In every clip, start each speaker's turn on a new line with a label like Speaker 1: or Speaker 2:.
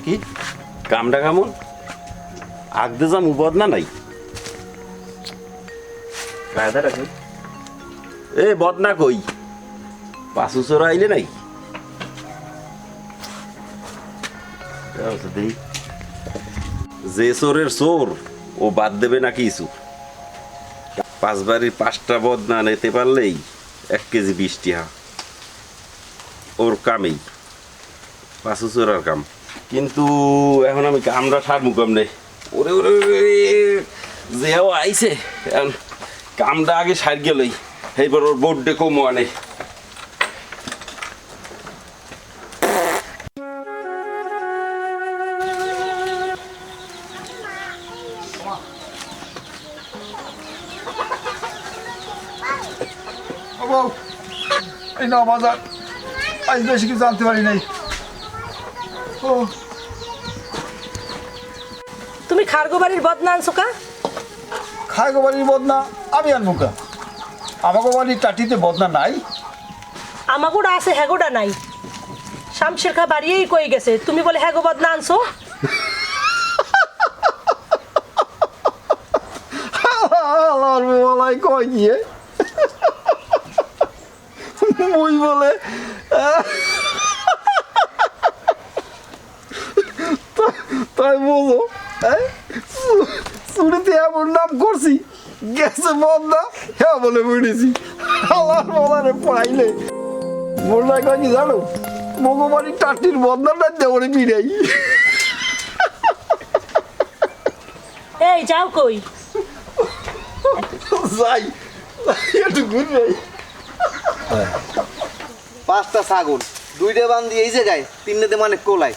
Speaker 1: কি কামটা কেমন আগতে যাম বদনা নাই এ বদনা কই পাশু চোরা আইলে নাই যে চোরের চোর ও বাদ দেবে না কিছু 5 বাড়ির 5টা বদনা নিতে পারলেই 1 কেজি 20 টাকা ওর কামেই পাশু চোরার কাম কিন্তু এখন আমি কামটা সারমু কেমনে ওরে ওরে যেও আইছে এখন কামটা আগে সার গেলই এইবার ওর বোর্ডে কমো আনে
Speaker 2: এই না বাজার আজ বেশি কিছু জানতে পারি নাই।
Speaker 3: তুমি খারগো বাড়ির বদনা আনছো কা?
Speaker 2: খারগো বাড়ির বদনা আমি আনবো কা? আমাকে বাড়ির টাটিতে বদনা নাই।
Speaker 3: আমাগোটা আছে হ্যাগোটা নাই। শামশের খা বাড়িয়েই কই গেছে তুমি বলে হ্যাগো বদনা আনছো।
Speaker 2: আমার বলাই কই গিয়ে মুই বলে তাই বলো চুরিতে এমন নাম করছি গেছে বদনা হ্যাঁ বলে বুঝেছি আমার বলারে পাইলে বললাই কয় কি জানো মগবাড়ি টাটির বদনাটা দেওয়ারে পিড়াই।
Speaker 3: এই যাও কই
Speaker 2: যাই একটু ঘুরবে।
Speaker 4: 5টা ছাগল 2টে বান্ধি এই জায়গায় 3টেতে মানে কোলায়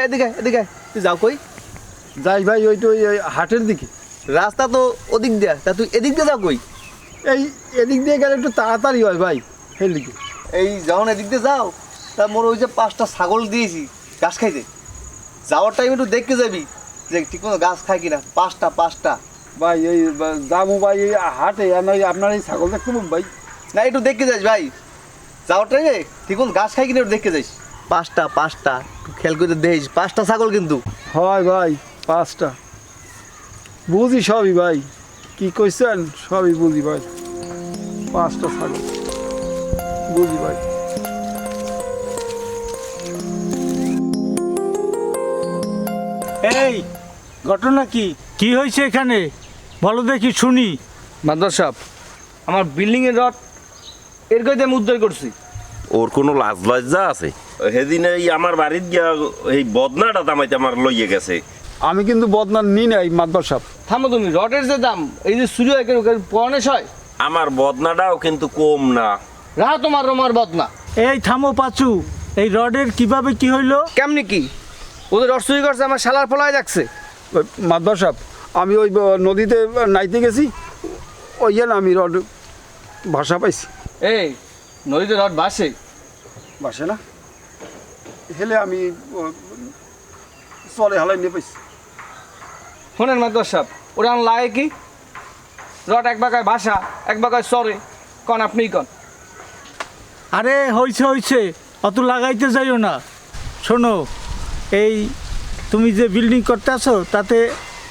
Speaker 4: এদিকে এদিকে তুই যাও কই
Speaker 2: যাই ভাই ওই তো ওই হাটের দিকে
Speaker 4: রাস্তা তো ওদিক দিয়া তা তুই এদিক দিয়ে যাও কই
Speaker 2: এই এদিক দিয়ে গেলে একটু তাড়াতাড়ি হয় ভাই সেই দিকে
Speaker 4: এই যখন এদিক দিয়ে যাও তা মোর ওই যে 5টা ছাগল দিয়েছি ঘাস খাইতে যাওয়ার টাইম একটু দেখতে যাবি যে ঠিক মতো ঘাস খায় কিনা 5টা
Speaker 2: ভাই এই যাবো ভাই এই হাটে আমি আপনার এই ছাগল দেখতে পাবো ভাই
Speaker 4: না একটু দেখতে যাস ভাই যাওয়ার টাইমে ঠিক মতো ঘাস খাই কিনা একটু দেখতে যাস 5টা একটু খেয়াল করে দেখিস 5টা ছাগল কিন্তু
Speaker 2: হয় ভাই 5টা বুঝি সবই ভাই কি কইছেন সবই বুঝি ভাই 5টা ছাগল বুঝি ভাই।
Speaker 5: এই ঘটনা কি হয়েছে এখানে বলো দেখি শুনি।
Speaker 4: মাদর সাহেব আমার বিল্ডিংয়ের রড এর কইতে আমি উদ্ধার করছি।
Speaker 1: ওর কোনো লাজ লজ্জা আছে সেদিন এই আমার বাড়ির গিয়া এই বদনাটা দামাইতে আমার লইয়ে গেছে।
Speaker 2: আমি কিন্তু বদনা নি নাই মাদবার সাহেব।
Speaker 4: থামো তুমি রডের যে দাম এই যে সূর্য একের পরনে হয়
Speaker 1: আমার বদনাটাও কিন্তু কম না।
Speaker 4: রাহা তোমার রোমার বদনা।
Speaker 5: এই থামো পাচু এই রডের কিভাবে কি হইলো
Speaker 4: কেমনি কি ওদের রড চুরি করছে আমার শালার ফলায় যাচ্ছে।
Speaker 2: মাদবার সাহেব আমি ওই নদীতে নাইতে গেছি ওই না আমি রড ভাষা পাইছি।
Speaker 4: এই নদীতে রড ভাসে
Speaker 2: বাসে না হেলে আমি চলে হালাই নিয়ে পাইছি।
Speaker 4: শোনেন মাদর সাহেব ওরা লাগে কি রড এক বাগায় ভাষা এক বাগায় সরে কন আপনিই কন।
Speaker 5: আরে হইছে অত লাগাইতে যাইও না। শোনো এই তুমি যে বিল্ডিং করতে আসো তাতে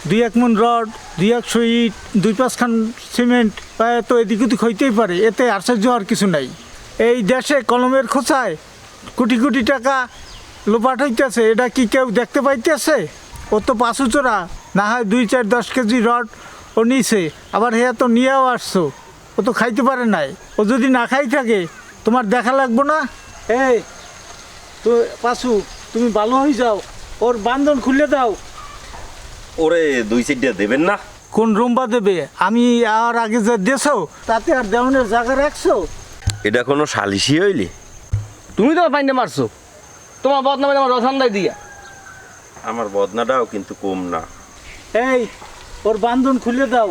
Speaker 5: 2-1 মণ রড 2-100 ইট 2-5 খান সিমেন্ট বা তো এদিক ওদিক হইতেই পারে এতে আশ্চর্য আর কিছু নাই। এই দেশে কলমের খোঁচায় কোটি কোটি টাকা লোপাট হইতেছে এটা কি কেউ দেখতে পাইতেছে? ও তো পাশু চোরা না হয় 2-4-10 কেজি রড ও নিছে আবার হ্যাঁ তো নিয়েও আসছো ও তো খাইতে পারে নাই। ও যদি না খাই থাকে তোমার দেখা লাগবো না? এই তো পাশু তুমি ভালো হয়ে যাও ওর বান্ধন খুলে দাও।
Speaker 1: ওরে 2-4টা দেবেন না?
Speaker 5: কোন রুম্বা দেবে? আমি আর আগে যে দেছো তাতে আর দেওয়ানের জায়গা রাখছো?
Speaker 1: এটা কোনো সালিশি হইলে?
Speaker 4: তুমি তো পাইনে মারছো তোমার বদনামে আমার রসান্দাই দিয়া।
Speaker 1: আমার বদনাটাও কিন্তু কম না।
Speaker 5: এই ওর বান্ধন খুলে দাও।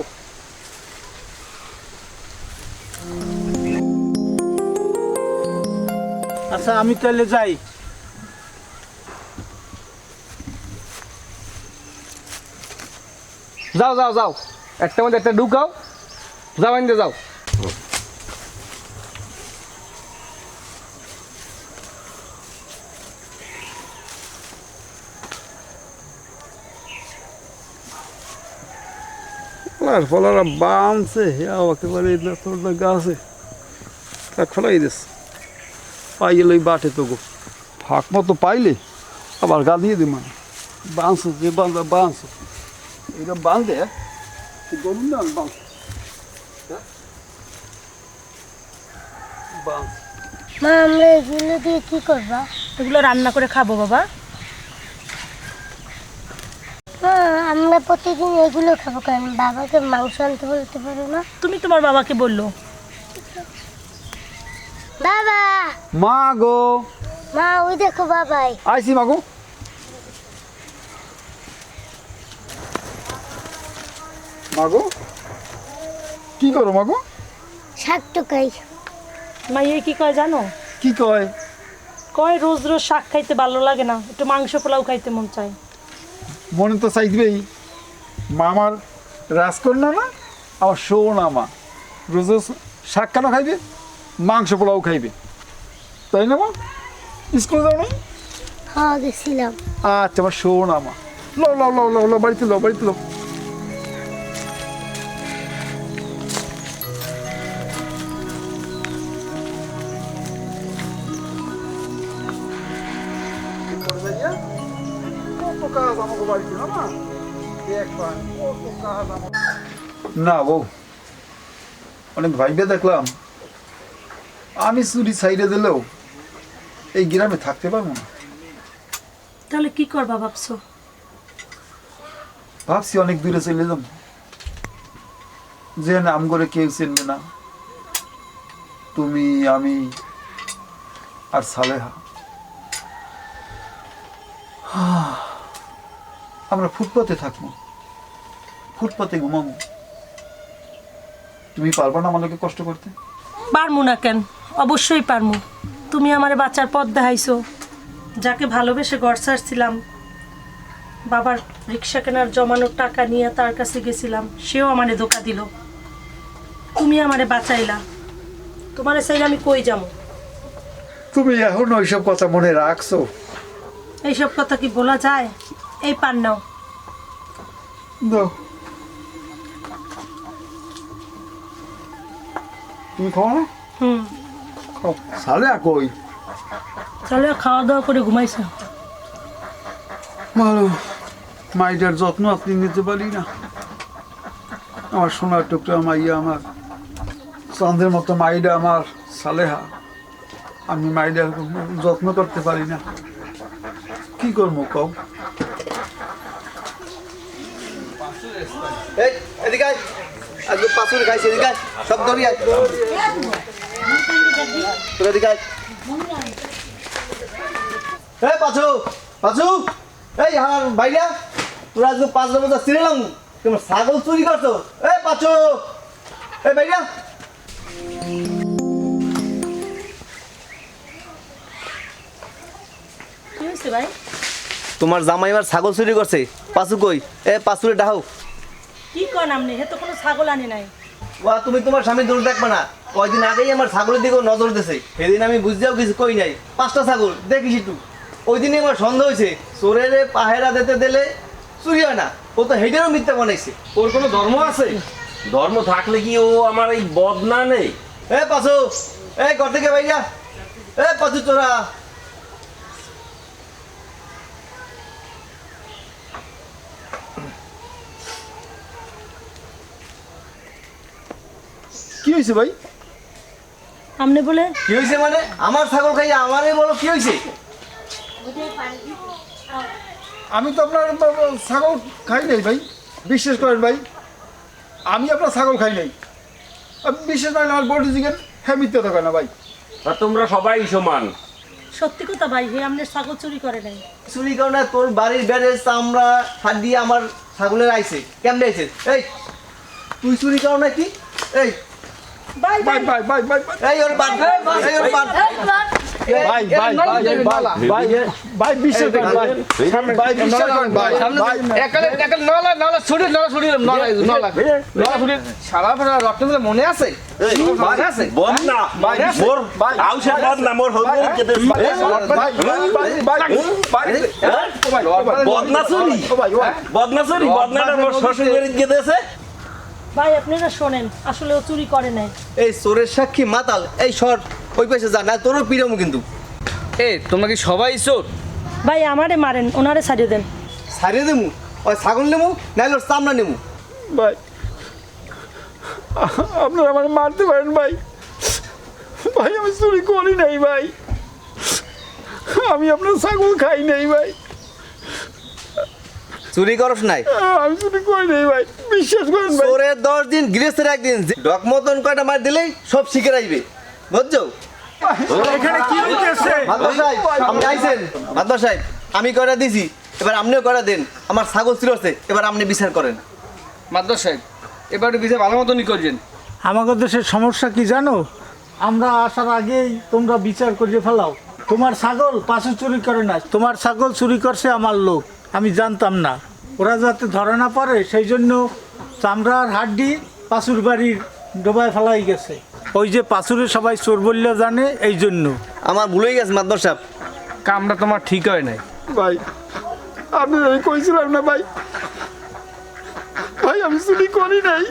Speaker 5: আচ্ছা আমি তাহলে যাই।
Speaker 2: যাও যাও যাও, একটা মধ্যে একটা ঢুকাও, যাও আনতে যাও। ফলারা বামছে একেবারে তোর গাছে ফেলাই দিস পাইলে ওই বাটে তো গো ফাঁক মতো পাইলে আবার গা দিয়ে দি মানে বাঁধছো যে বাঁধা বাঁধছো এইটা বাঁধে গরুন না বাঁধ বাঁধ
Speaker 6: মা আমরা এগুলো দিয়ে কি করবা?
Speaker 3: এগুলো রান্না করে খাবো বাবা।
Speaker 6: মা আমরা প্রতিদিন এগুলো খাবো, কারণ বাবাকে মাংস আনতে বলতে পারো না?
Speaker 3: তুমি তোমার বাবাকে বললো।
Speaker 6: বাবা,
Speaker 2: মা গো
Speaker 6: মা ওই দেখো বাবাই।
Speaker 2: আইসি মাগো মাগো কি করো মাগো?
Speaker 6: শাক টুকাই।
Speaker 3: মাইয়ে কি কয় জানো?
Speaker 2: কি কয়?
Speaker 3: কয় রোজ রোজ শাক খাইতে ভালো লাগে না, একটু মাংস পোলাও খাইতে মন চায়।
Speaker 2: মনে তো চাইবেই, মা আমার রাজকন্যা না, আমার সোনা মা, রোজ রোজ শাক কেন খাইবে, মাংস পোলাও খাইবে, তাই না মা? স্কুলে যাও না?
Speaker 6: হ্যাঁ গেছিলাম।
Speaker 2: আচ্ছা আমার সোনা মা, লো লো লো লো লো বাড়িতে লো বাড়িতে লো। না বউ, অনেক ভাইবে দেখলাম আমি চুরি সাইডে দিলেও এই গ্রামে থাকতে পারবো না।
Speaker 3: তাহলে কি করবা ভাবছো?
Speaker 2: ভাবছি অনেক দূরে চলে যাব, যে নাম করে কেউ চিনবে না, তুমি আমি আর সালেহা। আমরা ফুটপাতে থাকবো, ফুটপাতে ঘুমাবো। তুমি পারবা না আমাকে কষ্ট করতে?
Speaker 3: পারমু না কেন, অবশ্যই পারমু। তুমি আমারে বাচ্চার পথ দেখাইছো, যাকে ভালোবেসে ঘর ছাড়ছিলাম, বাবার রিক্সা কেনার জমানোর টাকা নিয়ে তার কাছে গেছিলাম, সেও আমারে ধোকা দিল। তুমি আমারে বাঁচাইলা, তোমারে চাইলে আমি কই যাবো?
Speaker 2: তুমি এখন ওইসব কথা মনে রাখছো?
Speaker 3: এইসব কথা কি বলা যায়? এই পান নাও।
Speaker 2: দাও, তুমি খাও না? খাও। সালে কই?
Speaker 3: তাহলে খাওয়া দাওয়া করে ঘুমাইছো?
Speaker 2: ভালো, মাইটার যত্ন আপনি নিতে পারি না। আমার সোনার টুকরা মাইয়া, আমার চাঁদের মতো মাইডা আমার সালেহা, আমি মাইডার যত্ন করতে পারি না। কি করবো কও?
Speaker 4: এই এদিকে আয়, আজকে পাঁচুরে খাইছি, এদিকে আয়, সব ধরি আয়, তোর এদিকে আয়। এই পাঁচু, পাঁচু, এই আমার ভাইরা, তোরা আজকে 5 বছর চিনেলাম, তোমার ছাগল চুরি করছো। এই পাঁচু, এই ভাইরা,
Speaker 3: কি হয়েছে ভাই?
Speaker 4: তোমার জামাই আমার ছাগল চুরি করছে। পাঁচু কই? এ পাঁচুরে ডাহো।
Speaker 3: কি কন আপনি? হে তো কোনো ছাগল আনি নাই।
Speaker 4: তুমি তোমার স্বামী দোষ দেখবে না, কয়দিন আগেই আমার ছাগলের দিকেও নজর দিছে, সেদিন আমি বুঝতেও কিছু কই নাই। 5টা ছাগল দেখিস একটু, ওই দিনই আমার সন্দেহ হয়েছে চোরের পাহেরা দিতে দিলে চুরি হয় না, ও তো হেডেরও মিথ্যা বানাইছে। ওর কোনো ধর্ম আছে?
Speaker 1: ধর্ম থাকলে কি ও আমার এই বদনা নেই?
Speaker 4: এ পাঁচু, এ ঘর থেকে ভাইয়া, এ পাঁচু চোরা।
Speaker 2: কি হয়েছে ভাই?
Speaker 3: আপনি বলে
Speaker 4: কি হয়েছে মানে? আমার ছাগল খাইয়া আমারে বলো কি হয়েছে?
Speaker 2: আমি তো আপনার ছাগল খাই নাই ভাই, বিশ্বাস করেন ভাই, আমি আপনার ছাগল খাই নাই। আপনি বিশ্বাস করেন আমার বডি জিজ্ঞেস, হ্যাঁ মিথ্যা থাকা না ভাই।
Speaker 1: আর তোমরা সবাই সমান,
Speaker 3: সত্যি কথা ভাই, হে আপনার ছাগল চুরি করে নাই।
Speaker 4: চুরি করো না, তোর বাড়ির বেড়ের চামড়া হাত দিয়ে আমার ছাগলের আইছে, কেমনে আইছে? এই তুই চুরি করো না কি? এই
Speaker 3: ভাই
Speaker 2: ভাই ভাই ভাই ভাই ভাই
Speaker 4: এই ওর বাদ, এই ওর বাদ।
Speaker 2: ভাই ভাই ভাই ভাই বিশ্বাস করেন ভাই ভাই বিশ্বাস করেন ভাই ভাই
Speaker 7: একালে নলা নলা ছুটি নলা ছুটি নলা নলা নলা ছুটি সারা ফেরা রক্ত দিলে মনে আছে? মনে আছে?
Speaker 1: বদনা মোর আউসে বদনা মোর হলুদ কেটে বদনা চুরি বদনাটা মোর শ্বশুর বাড়িতে গেছে।
Speaker 3: ভাই আপনারা শোনেন, আসলে ও চুরি করে নাই।
Speaker 4: এই চোরের সাক্ষী মাতাল, এই সর ওই পাশে যা, না তোরও পিরমু কিন্তু।
Speaker 7: এ তোমরা কি সবাই চোর?
Speaker 3: ভাই আমারে মারেন, ওনারে ছাড়িয়ে দেন।
Speaker 4: ছাড়িয়ে দেবো, ওই ছাগল নেবো নাইলে ওর চামড়া নেবো।
Speaker 2: ভাই আপনারা আমার মারতে পারেন ভাই, ভাই আমি চুরি করি নাই ভাই, আমি আপনার ছাগল খাই নাই ভাই,
Speaker 4: চুরি করস নাই?
Speaker 2: আমি চুরি করি নাই ভাই, বিশ্বাস করেন ভাই।
Speaker 4: চোরের 10 দিন গৃহস্থের 1 দিন, ডক মতন কয়টা মার দিলেই সব শিখে আসবে, বুঝছো?
Speaker 5: এখানে কি হইতেছে?
Speaker 4: মাদবা সাহেব আপনি আইছেন? মাদবা সাহেব আমি কয়টা দিছি, এবার আপনিও কয়টা দেন। আমার ছাগল ছিল আছে, এবার আপনি বিচার করেন।
Speaker 7: মাদ্রাস সাহেব এবারে বিচার ভালো মতনই করছেন।
Speaker 5: আমাদের দেশের সমস্যা কি জানো? আমরা আসার আগেই তোমরা বিচার করে ফেলাও। তোমার ছাগল পাশে চুরি করে না, তোমার ছাগল চুরি করছে আমার লোক, আমি জানতাম না। ওরা যাতে ধরা না পারে সেই জন্য চামড়ার হাড্ডি পাশুর বাড়ির ডোবায় ফেলাই গেছে। ওই যে পাশুরে সবাই চোর বললে জানে, এই জন্য।
Speaker 4: আমার ভুলেই গেছে মাদবা সাহেব।
Speaker 7: কামটা তোমার ঠিক হয় নাই।
Speaker 2: ভাই আপনি আমি কইছিলাম না ভাই, ভাই আমি চুরি করি নাই,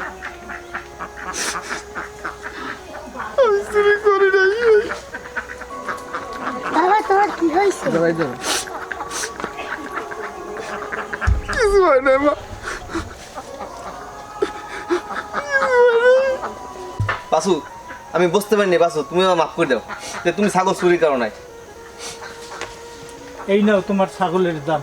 Speaker 2: আমি চুরি করি নাই ভাই।
Speaker 6: বাবা তোমার কি হয়েছে?
Speaker 2: কিছু হয় না মা,
Speaker 4: বাসু আমি বুঝতে পারিনি বাসু, তুমি আমার মাফ করে দাও যে তুমি ছাগল চুরি করো নাই।
Speaker 5: এই নাও তোমার ছাগলের দাম।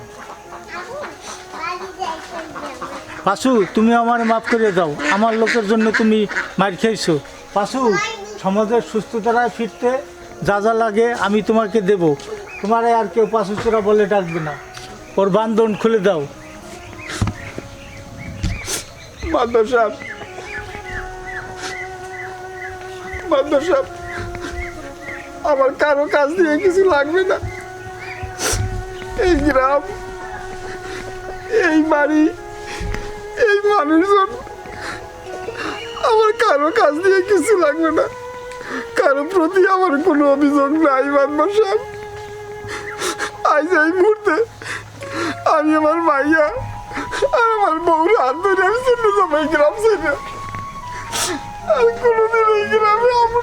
Speaker 5: পাশু তুমি আমার মাফ করে দাও, আমার লোকের জন্য তুমি মার খেয়েছো। পাশু সমাজের সুস্থতায় ফিরতে যা যা লাগে আমি তোমাকে দেব, তোমার আর কেউ পাশু চোরা বলে ডাকবে না। ওর বান্ধন খুলে দাও।
Speaker 2: মাদবা সাহেব, মাদবা সাহেব আমার কারো কাজ দিয়ে কিছু লাগবে না, এই গ্রাম, এই বাড়ি, এই মানুষজন, আমার কারো কাজ দিয়ে কিছু লাগবে না, কারো প্রতি আমার কোনো অভিযোগ নাই। মাদবা সাহেব আজ এই মুহূর্তে আমি আমার মাইয়া আর আমার বউর হাত ধরে আমি চলে যাবো এই গ্রাম ছেড়ে, আর কোনোদিন এই গ্রামে আমরা